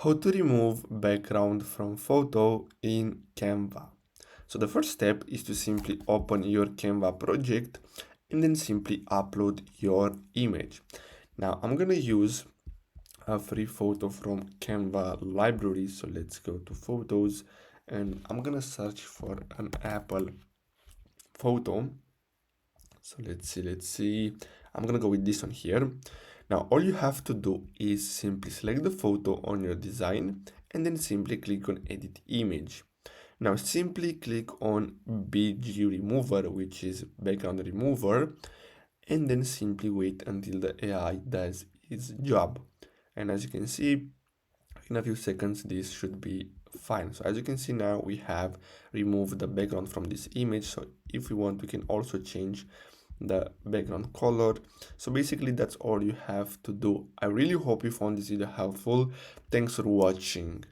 How to remove background from photo in Canva. So the first step is to simply open your Canva project and then simply upload your image. Now I'm gonna use a free photo from Canva library. So let's go to photos and I'm gonna search for an Apple photo. So let's see. I'm gonna go with this one here. Now all you have to do is simply select the photo on your design and then simply click on edit image. Now simply click on BG remover, which is background remover, and then simply wait until the AI does its job. And as you can see, in a few seconds this should be fine. So as you can see now, we have removed the background from this image. So if we want, we can also change the background color. So basically that's all you have to do. I really hope you found this video helpful. Thanks for watching.